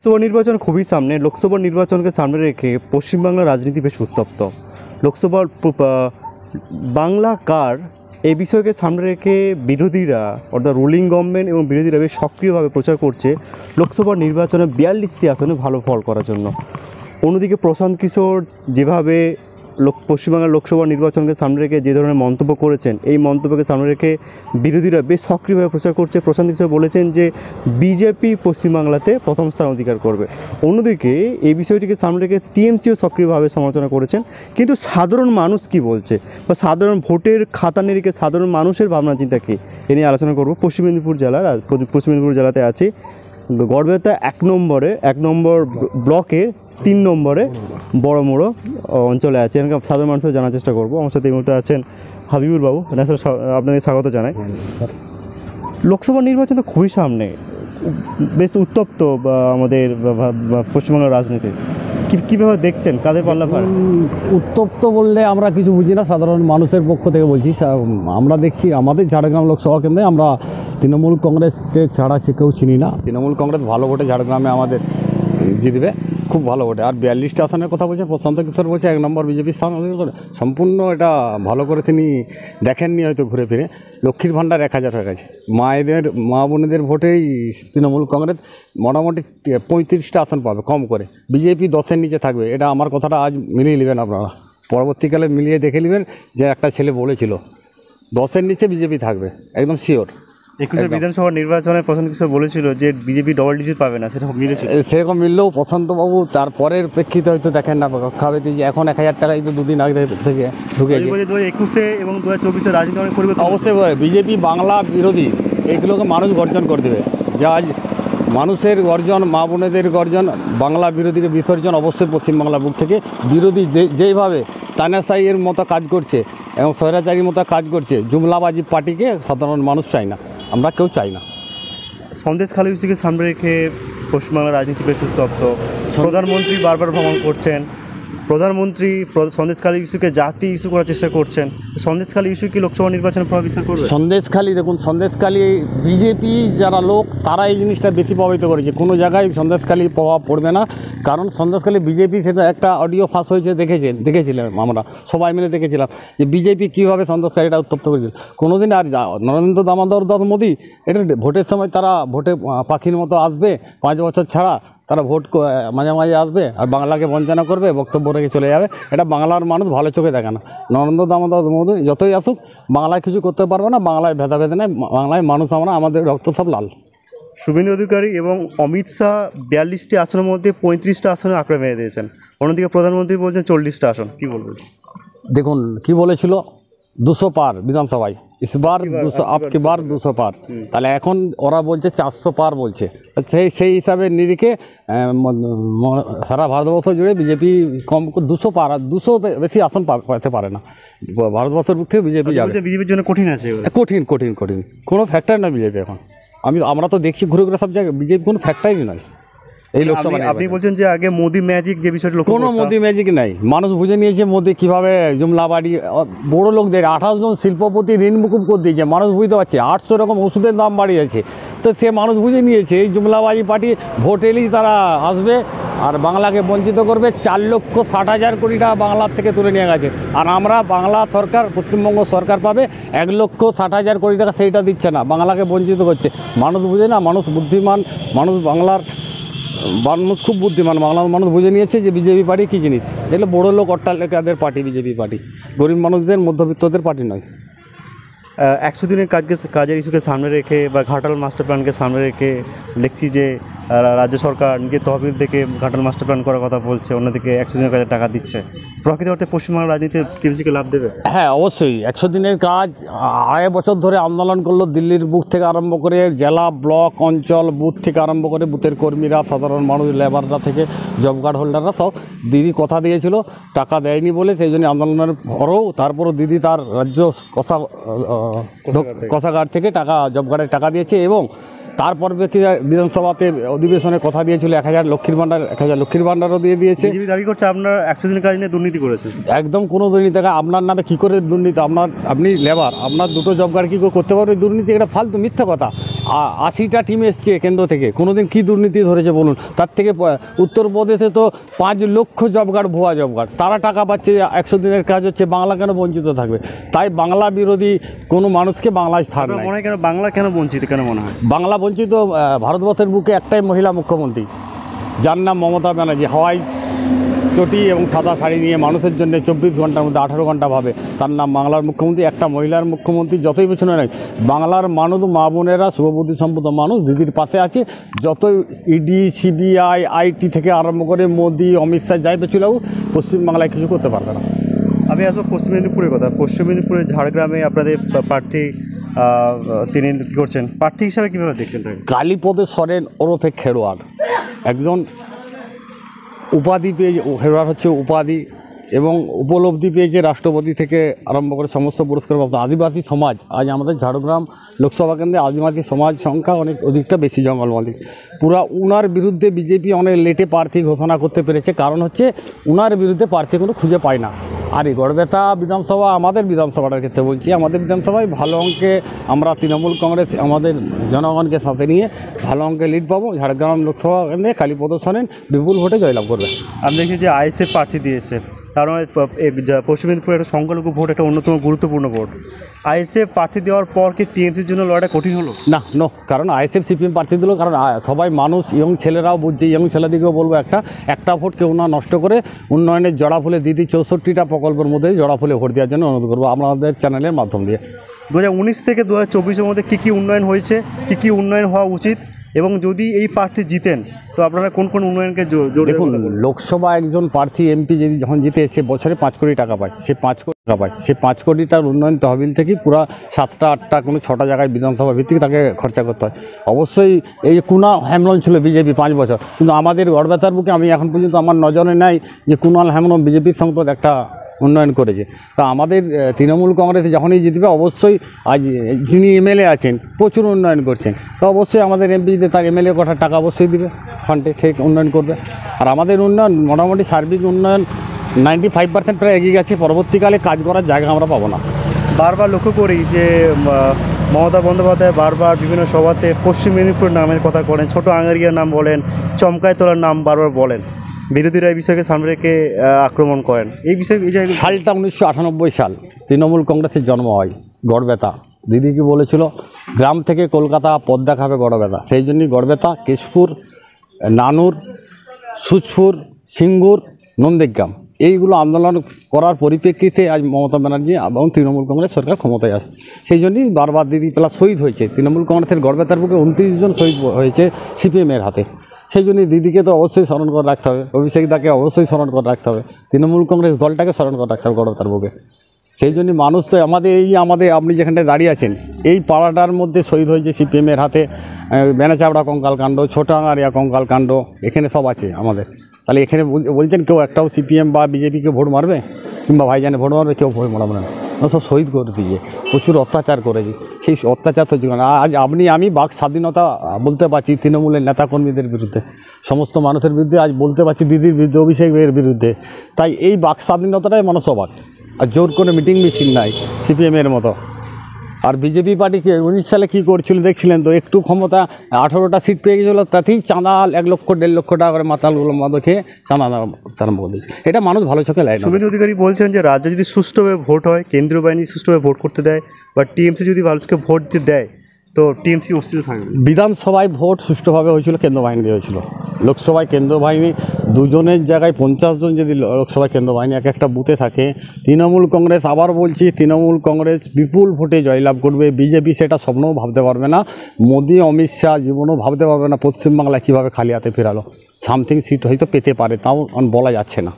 লোকসভা নির্বাচন খুবই সামনে। লোকসভা নির্বাচনকে সামনে রেখে পশ্চিমবাংলার রাজনীতি বেশ উত্তপ্ত। লোকসভার বাংলা কার এই বিষয়কে সামনে রেখে বিরোধীরা অর্থাৎ রুলিং গভর্নমেন্ট এবং বিরোধীরা বেশ সক্রিয়ভাবে প্রচার করছে লোকসভা নির্বাচনে 42টি আসনে ভালো ফল করার জন্য। অন্যদিকে প্রশান্ত কিশোর যেভাবে পশ্চিমবাংলার লোকসভা নির্বাচনকে সামনে রেখে যে ধরনের মন্তব্য করেছেন, এই মন্তব্যকে সামনে রেখে বিরোধীরা বেশ সক্রিয়ভাবে প্রচার করছে। প্রশান্ত কিশোর বলেছেন যে বিজেপি পশ্চিমবাংলাতে প্রথম স্থান অধিকার করবে। অন্যদিকে এই বিষয়টিকে সামনে রেখে টিএমসিও সক্রিয়ভাবে সমালোচনা করেছেন। কিন্তু সাধারণ মানুষ কি বলছে বা সাধারণ ভোটের খাতা নিরিখে সাধারণ মানুষের ভাবনা চিন্তা কী, এ নিয়ে আলোচনা করব। পশ্চিম মেদিনীপুর জেলাতে আছি। গড়বেতা 1 নম্বর ব্লকে 3 নম্বরে বড়মোড়ো অঞ্চলে আছে। এখানকার সাধারণ মানুষের জানার চেষ্টা করবো। আমার সাথে এই মুহূর্তে আছেন হাবিবুর বাবু। আপনাকে স্বাগত জানাই। লোকসভা নির্বাচন তো খুবই সামনে, বেশ উত্তপ্ত বা আমাদের পশ্চিমবঙ্গের রাজনীতি কীভাবে দেখছেন? কাদের পাল্লা ভার? উত্তপ্ত বললে আমরা কিছু বুঝি না, সাধারণ মানুষের পক্ষ থেকে বলছি। আমরা দেখছি আমাদের ঝাড়গ্রাম লোকসভা কেন্দ্রে আমরা তৃণমূল কংগ্রেসকে ছাড়া কেউ চিনি না। তৃণমূল কংগ্রেস ভালো ভোটে ঝাড়গ্রামে আমাদের জিতবে, খুব ভালো ভোটে। আর 42টা আসনের কথা বলছে প্রশান্ত কিশোর, বলছে 1 নম্বর বিজেপির স্থান সম্পূর্ণ এটা ভালো করে তিনি দেখেননি হয়তো ঘুরে ফিরে। লক্ষ্মীর ভাণ্ডার 1000 হয়ে গেছে। মা বোনেদের ভোটেই তৃণমূল কংগ্রেস মোটামুটি 35টা আসন পাবে কম করে। বিজেপি 10-এর নিচে থাকবে। এটা আমার কথাটা আজ মিলিয়ে নেবেন আপনারা, পরবর্তীকালে মিলিয়ে দেখে নেবেন যে একটা ছেলে বলেছিল 10-এর নিচে বিজেপি থাকবে, একদম শিওর। 21 বিধানসভা নির্বাচনে প্রশান্ত কিশোর বলেছিল যে বিজেপি ডবল ডিজিট পাবে না, সেটা মিলেছিল। সেরকম মিললেও প্রশান্তবাবু তারপরের প্রেক্ষিতে হয়তো দেখেন না, খাবে যে এখন 1000 টাকায় তো 2 দিন আগে থেকে ঢুকে 2021 এবং 2024 রাজনীতি অনেক পরিবর্তন। অবশ্যই বিজেপি বাংলা বিরোধী, এইগুলোকে মানুষ গর্জন করে দেবে। যা আজ মানুষের গর্জন, মা বোনেদের গর্জন, বাংলা বিরোধীকে বিসর্জন অবশ্যই পশ্চিমবাংলার বুক থেকে। বিরোধী যেইভাবে তানাশাইয়ের মতো কাজ করছে এবং স্বৈরাচারীর মতো কাজ করছে, জুমলাবাজি পার্টিকে সাধারণ মানুষ চায় না, আমরা কেউ চাই না। সন্দেশখালী ইস্যুকে সামনে রেখে পশ্চিমবাংলার রাজনীতি বেশ উত্তপ্ত। প্রধানমন্ত্রী বারবার ভ্রমণ করছেন। প্রধানমন্ত্রী সন্দেশখালী ইস্যুকে জাতি ইস্যু করার চেষ্টা করছেন। সন্দেশখালী ইস্যু কি লোকসভা নির্বাচনে প্রভাব বিস্তার করবে? সন্দেশখালী দেখুন, সন্দেশখালী বিজেপি যারা লোক তারা এই জিনিসটা বেশি প্রভাবিত করেছে। কোনো জায়গায় সন্দেশখালী প্রভাব পড়বে না, কারণ সন্দেশখালী বিজেপি, সেটা একটা অডিও ফাঁস হয়েছে, দেখেছিলাম আমরা সবাই মিলে দেখেছিলাম যে বিজেপি কীভাবে সন্দেশখালীটা উত্তপ্ত করেছিল। কোনোদিন আর নরেন্দ্র দামোদর দাস মোদী এটা ভোটের সময় তারা ভোটে পাখির মতো আসবে, 5 বছর ছাড়া তারা ভোট মাঝে মাঝে আসবে আর বাংলাকে বঞ্চনা করবে, বক্তব্য রেখে চলে যাবে। এটা বাংলার মানুষ ভালো চোখে দেখে না। নরেন্দ্র দামোদর মোদী যতই আসুক বাংলায় কিছু করতে পারবে না। বাংলায় ভেদাভেদ নেই, বাংলায় মানুষ আমরা, আমাদের রক্ত সব লাল। শুভেন্দু অধিকারী এবং অমিত শাহ 42টি আসনের মধ্যে 35টা আসনে আঁকড়ে মেরে দিয়েছেন। অন্যদিকে প্রধানমন্ত্রী বলছেন 40টা আসন। কী বলবেন? দেখুন কি বলেছিল, 200 পার বিধানসভায়, ইসবার 200 আপকি বার 200 পার। তাহলে এখন ওরা বলছে 400 পার বলছে। সেই হিসাবে নিরিখে সারা ভারতবর্ষ জুড়ে বিজেপি কম 200 পার, 200 বেশি আসন পাতে পারে না ভারতবর্ষের বুক থেকে বিজেপি যাবে। বিজেপির জন্য কঠিন আছে, কঠিন কঠিন কঠিন কোনো ফ্যাক্টর নয় বিজেপি এখন। আমরা তো দেখছি ঘুরে ঘুরে সব জায়গায় বিজেপি কোনো ফ্যাক্টরই নয়। এই লোকসভা আপনি বলছেন যে আগে মোদি ম্যাজিক যে বিষয়টা, কোনো মোদি ম্যাজিক নাই। মানুষ বুঝে নিয়েছে মোদি কীভাবে জুমলাবাড়ি বড় লোকদের 28 জন শিল্পপতি ঋণ মুকুব করে দিয়েছে। মানুষ বুঝতে পারছে 800 রকম ওষুধের দাম বাড়িয়েছে। তো সে মানুষ বুঝে নিয়েছে এই জুমলাবাড়ি পার্টি ভোট এলেই তারা আসবে আর বাংলাকে বঞ্চিত করবে। 4,60,000 কোটি টাকা বাংলার থেকে তুলে নিয়ে গেছে। আর আমরা বাংলা সরকার, পশ্চিমবঙ্গ সরকার পাবে 1,60,000 কোটি টাকা, সেইটা দিচ্ছে না, বাংলাকে বঞ্চিত করছে। মানুষ বুঝে না, মানুষ বুদ্ধিমান, মানুষ খুব বুদ্ধিমান। বাংলার মানুষ বুঝে নিয়েছে যে বিজেপি পার্টি কী জিনিস। এগুলো বড়ো লোক অট্টালিকাদের পার্টি বিজেপি পার্টি, গরিব মানুষদের, মধ্যবিত্তদের পার্টি নয়। 100 দিনের কাজের ইস্যুকে সামনে রেখে বা ঘাটাল মাস্টার প্ল্যানকে সামনে রেখে দেখছি যে রাজ্য সরকার নিজের তহবিল থেকে ঘাটাল মাস্টার প্ল্যান করার কথা বলছে, অন্যদিকে 100 দিনের কাজে টাকা দিচ্ছে। প্রকৃত অর্থে পশ্চিমবঙ্গের রাজনীতির টিএমসিকে লাভ দেবে? হ্যাঁ, অবশ্যই। 100 দিনের কাজ 2.5 বছর ধরে আন্দোলন করলো, দিল্লির বুথ থেকে আরম্ভ করে জেলা, ব্লক, অঞ্চল, বুথ থেকে আরম্ভ করে বুথের কর্মীরা, সাধারণ মানুষ, লেবাররা থেকে জব কার্ড হোল্ডাররা সব। দিদি কথা দিয়েছিল, টাকা দেয়নি বলে, সেই জন্য আন্দোলনের পরেও তারপরও দিদি তার রাজ্য কোষাগার থেকে টাকা, জব কার্ডের টাকা দিয়েছে এবং তারপর বিধানসভাতে অধিবেশনে কথা দিয়েছিল 1000 লক্ষ্মীর ভাণ্ডারও দিয়ে দিয়েছে। বিজেপি দাবি করছে আপনার 100 দিনের কাজ নিয়ে দুর্নীতি করেছে। একদম কোনো দুর্নীতি দেখা, আপনার নামে কী করে দুর্নীতি, আপনি লেবার, আপনার দুটো জব কার্ড কী করে করতে পারবে দুর্নীতি? এটা ফালতু মিথ্যা কথা। 80টা টিম এসছে কেন্দ্র থেকে, কোনো দিন কী দুর্নীতি ধরেছে বলুন? তার থেকে উত্তরপ্রদেশে তো 5 লক্ষ জব কার্ড, ভুয়া জব কার্ড, তারা টাকা পাচ্ছে, 100 দিনের কাজ হচ্ছে, বাংলা কেন বঞ্চিত থাকবে? তাই বাংলা বিরোধী কোনো মানুষকে বাংলায় স্থান নেই। মনে হয় কেন বাংলা কেন বঞ্চিত, কেন মনে হয় বাংলা বঞ্চিত? ভারতবর্ষের বুকে একটাই মহিলা মুখ্যমন্ত্রী, যার নাম মমতা ব্যানার্জি। হাওয়াই চটি এবং সাদা শাড়ি নিয়ে মানুষের জন্য 24 ঘন্টার মধ্যে 18 ঘন্টা ভাবে, তার নাম বাংলার মুখ্যমন্ত্রী। একটা মহিলার মুখ্যমন্ত্রী, যতই পেছনে নয়, বাংলার মানুষ, মা বোনেরা, শুভবুদ্ধি সম্পন্ন মানুষ দিদির পাশে আছে। যতই ইডি, সিবিআই, আইটি থেকে আরম্ভ করে মোদি, অমিত শাহ যাই পেছু লাগুক, পশ্চিমবাংলায় কিছু করতে পারবে না। আমি আসবো পশ্চিম মেদিনীপুরের কথা। পশ্চিম মেদিনীপুরের ঝাড়গ্রামে আপনাদের প্রার্থী তিনি কী করছেন, প্রার্থী হিসাবে কীভাবে দেখছেন তাকে? কালীপদ সরেন ওরফে খেরোয়াড়, একজন উপাধি পেয়ে, খেরোয়াড় হচ্ছে উপাধি এবং উপলব্ধি পেয়েছে রাষ্ট্রপতি থেকে আরম্ভ করে সমস্ত পুরস্কারপ্রাপ্ত। আদিবাসী সমাজ, আজ আমাদের ঝাড়গ্রাম লোকসভা কেন্দ্রে আদিবাসী সমাজ সংখ্যা অধিকটা বেশি জঙ্গলমহলে। পুরা উনার বিরুদ্ধে বিজেপি অনেক লেটে প্রার্থী ঘোষণা করতে পেরেছে, কারণ হচ্ছে উনার বিরুদ্ধে প্রার্থী কোনো খুঁজে পায় না। আর এই গড়বেতা বিধানসভা, আমাদের বিধানসভাটার ক্ষেত্রে বলছি, আমাদের বিধানসভায় ভালো অঙ্কে আমরা তৃণমূল কংগ্রেস আমাদের জনগণকে সাথে নিয়ে ভালো অঙ্কে লিড পাবো। ঝাড়গ্রাম লোকসভা কেন্দ্রে কালীপদ সরেন বিপুল ভোটে জয়লাভ করবে। আমি দেখি যে আইএসএফ প্রার্থী দিয়েছে, কারণ পশ্চিম মেদিনীপুরের একটা সংখ্যালঘু ভোট একটা অন্যতম গুরুত্বপূর্ণ ভোট। আইএসএফ প্রার্থী দেওয়ার পর কি টিএমসির জন্য লড়াইটা কঠিন হলো? না, কারণ আইএসএফ সিপিএম প্রার্থী দিল, কারণ সবাই মানুষ, ইয়ং ছেলেরাও বুঝছে, ইয়ং ছেলেদিকেও বলবো একটা ভোট কেউ না নষ্ট করে উন্নয়নের জড়া ফুলে দিদি 64টা প্রকল্পের মধ্যে জড়া ফুলে ভোট দেওয়ার জন্য অনুরোধ করবো আমাদের চ্যানেলের মাধ্যম দিয়ে। 2019 থেকে 2024-এর মধ্যে কী উন্নয়ন হয়েছে, কী উন্নয়ন হওয়া উচিত, এবং যদি এই প্রার্থী জিতেন তো আপনারা কোন কোন উন্নয়নকে জোর? দেখুন, লোকসভা একজন প্রার্থী এমপি যদি যখন জিতে, সে বছরে 5 কোটি টাকা পায়। সে 5 কোটি টাকা পায়, সে 5 কোটিটার উন্নয়ন তহবিল থেকে পুরো 7টা 8টা কোনো 6টা জায়গায় বিধানসভা ভিত্তিক তাকে খরচা করতে হয়। অবশ্যই এই যে কুণাল হেমব্রম ছিল বিজেপি 5 বছর, কিন্তু আমাদের গড়বেতার বুকে আমি এখন পর্যন্ত আমার নজরে নাই যে কুণাল হেমব্রম বিজেপির সংসদ একটা উন্নয়ন করেছে। তা আমাদের তৃণমূল কংগ্রেসে যখনই জিতবে, অবশ্যই আজ যিনি এমএলএ আছেন প্রচুর উন্নয়ন করছেন, তো অবশ্যই আমাদের এমপি যদি তার এমএলএ কটার টাকা অবশ্যই দিবে, ফান্ডে থেকে উন্নয়ন করবে। আর আমাদের উন্নয়ন মোটামুটি সার্বিক উন্নয়ন 95% প্রায় এগিয়ে গেছে। পরবর্তীকালে কাজ করার জায়গা আমরা পাবো না। বারবার লক্ষ্য করি যে মমতা বন্দ্যোপাধ্যায় বারবার বিভিন্ন সভাতে পশ্চিম মেদিনীপুর নামের কথা করেন, ছোট আঙ্গারিয়ার নাম বলেন, চমকায় তোলার নাম বারবার বলেন। বিরোধীরা এই বিষয়কে সামনে রেখে আক্রমণ করেন। এই বিষয়ে সালটা 1998 সাল, তৃণমূল কংগ্রেসের জন্ম হয় গড়বেতা। দিদি কি বলেছিল, গ্রাম থেকে কলকাতা পথ দেখাবে গড়বেতা। সেই জন্যই গড়বেতা, কেশপুর, নানুর, সুচপুর, সিঙ্গুর, নন্দীগ্রাম এইগুলো আন্দোলন করার পরিপ্রেক্ষিতে আজ মমতা ব্যানার্জি এবং তৃণমূল কংগ্রেস সরকার ক্ষমতায় আসে। সেই জন্যই বারবার দিদি প্লাস শহীদ হয়েছে। তৃণমূল কংগ্রেসের গড়বেতার বুকে 29 জন শহীদ হয়েছে সিপিএমের হাতে। সেই জন্যই দিদিকে তো অবশ্যই স্মরণ করে রাখতে হবে, অভিষেক দাকে অবশ্যই স্মরণ করে রাখতে হবে, তৃণমূল কংগ্রেস দলটাকে স্মরণ করে রাখতে হবে গড়বেতার বুকে। সেই জন্যই মানুষ তো আমাদের আপনি যেখানটায় দাঁড়িয়ে আছেন, এই পাড়াটার মধ্যে শহীদ হয়েছে সিপিএমের হাতে বেনাচাবড়া কঙ্কাল কাণ্ড, ছোট আঙারিয়া কঙ্কাল কাণ্ড, এখানে সব আছে আমাদের। তাহলে এখানে বলছেন কেউ একটাও সিপিএম বা বিজেপিকে ভোট মারবে কিংবা ভাইজানে ভোট মারবে? কেউ ভোট মারবে না। সব শহীদ করে দিয়ে প্রচুর অত্যাচার করেছি, সেই অত্যাচার সহ্য করে না। আজ আমি বাক স্বাধীনতা বলতে পারছি তৃণমূলের নেতাকর্মীদের বিরুদ্ধে, সমস্ত মানুষের বিরুদ্ধে আজ বলতে পারছি, দিদির বিরুদ্ধে, অভিষেকের বিরুদ্ধে। তাই এই বাক স্বাধীনতাটাই মানুষ অবাক। আর জোর করে মিটিং মিছিল নাই সিপিএমের মতো। আর বিজেপি পার্টিকে 19 সালে কী করছিল দেখছিলেন তো, একটু ক্ষমতা 18টা সিট পেয়ে গেছিলো, তাতেই চাঁদা 1 লক্ষ 1.5 লক্ষ টাকা করে মাতালগুলো মতো খেয়ে চাঁদা আরম্ভ করে দিয়েছে। এটা মানুষ ভালো চোখে লাইন। শুভেন্দু অধিকারী বলছেন যে রাজ্যে যদি সুষ্ঠুভাবে ভোট হয়, কেন্দ্রীয় বাহিনী সুষ্ঠুভাবে ভোট করতে দেয়, বা টিএমসি যদি মানুষকে ভোট দিতে দেয়, তো টিএমসি অস্তিত্ব থাকবে। বিধানসভায় ভোট সুষ্ঠুভাবে হয়েছিল, কেন্দ্র বাহিনী দিয়ে হয়েছিল। লোকসভায় কেন্দ্র বাহিনী 2 জনের জায়গায় 50 জন যদি লোকসভায় কেন্দ্র বাহিনী একটা বুথে থাকে, তৃণমূল কংগ্রেস, আবার বলছি তৃণমূল কংগ্রেস বিপুল ভোটে জয়লাভ করবে। বিজেপি সেটা স্বপ্নও ভাবতে পারবে না, মোদি অমিত শাহ জীবনও ভাবতে পারবে না পশ্চিমবাংলা কীভাবে খালি হাতে ফেরালো। সামথিং সিট হয়তো পেতে পারে, তাও বলা যাচ্ছে না।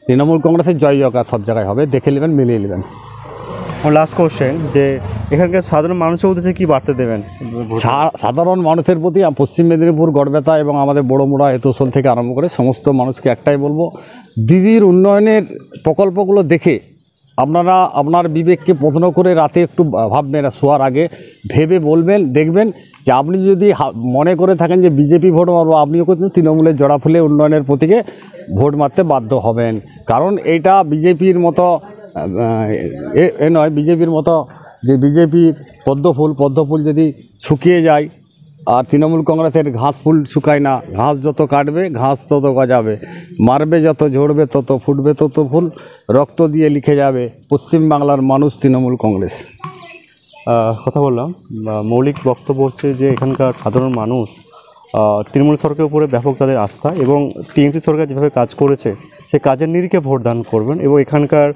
তৃণমূল কংগ্রেসের জয় জয়কার সব জায়গায় হবে, দেখে নেবেন, মিলিয়ে নেবেন। লাস্ট কোশ্চেন, যে এখানকার সাধারণ মানুষের উদ্দেশ্যে কী বার্তা দেবেন? সাধারণ মানুষের প্রতি পশ্চিম মেদিনীপুর গড়বেতা এবং আমাদের বড়মুড়া হেতোসল থেকে আরম্ভ করে সমস্ত মানুষকে একটাই বলবো, দিদির উন্নয়নের প্রকল্পগুলো দেখে আপনারা আপনার বিবেককে প্রশ্ন করে রাতে একটু ভাববেন, শোয়ার আগে ভেবে বলবেন, দেখবেন যে আপনি যদি মনে করে থাকেন যে বিজেপি ভোট মারবো, আপনিও কিন্তু তৃণমূলের জড়া ফুলে উন্নয়নের প্রতীকে ভোট মারতে বাধ্য হবেন। কারণ এইটা বিজেপির মতো এ নয়, বিজেপির মতো যে বিজেপির পদ্মফুল যদি শুকিয়ে যায়, আর তৃণমূল কংগ্রেসের ঘাস ফুল শুকায় না, ঘাস যত কাটবে ঘাস তত গজাবে, মারবে যত ঝরবে তত ফুটবে তত ফুল, রক্ত দিয়ে লিখে যাবে পশ্চিমবাংলার মানুষ তৃণমূল কংগ্রেস। কথা বললাম, মৌলিক বক্তব্য হচ্ছে যে এখানকার সাধারণ মানুষ তৃণমূল সরকারের উপরে ব্যাপক তাদের আস্থা, এবং টিএমসি সরকার যেভাবে কাজ করেছে সে কাজের নিরিখে ভোট দান করবেন, এবং এখানকার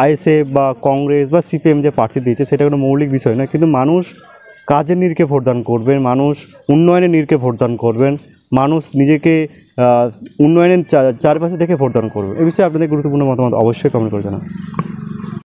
আইএসএফ বা কংগ্রেস বা সিপিএম যে প্রার্থী দিয়েছে সেটা কোনো মৌলিক বিষয় নয়, কিন্তু মানুষ কাজের নিরিখে ভোটদান করবেন, মানুষ উন্নয়নের নিরিখে ভোটদান করবেন, মানুষ নিজেকে উন্নয়নের চারপাশে দেখে ভোটদান করবেন। এ বিষয়ে আপনাদের গুরুত্বপূর্ণ মতামত অবশ্যই কমেন্ট করে জানান।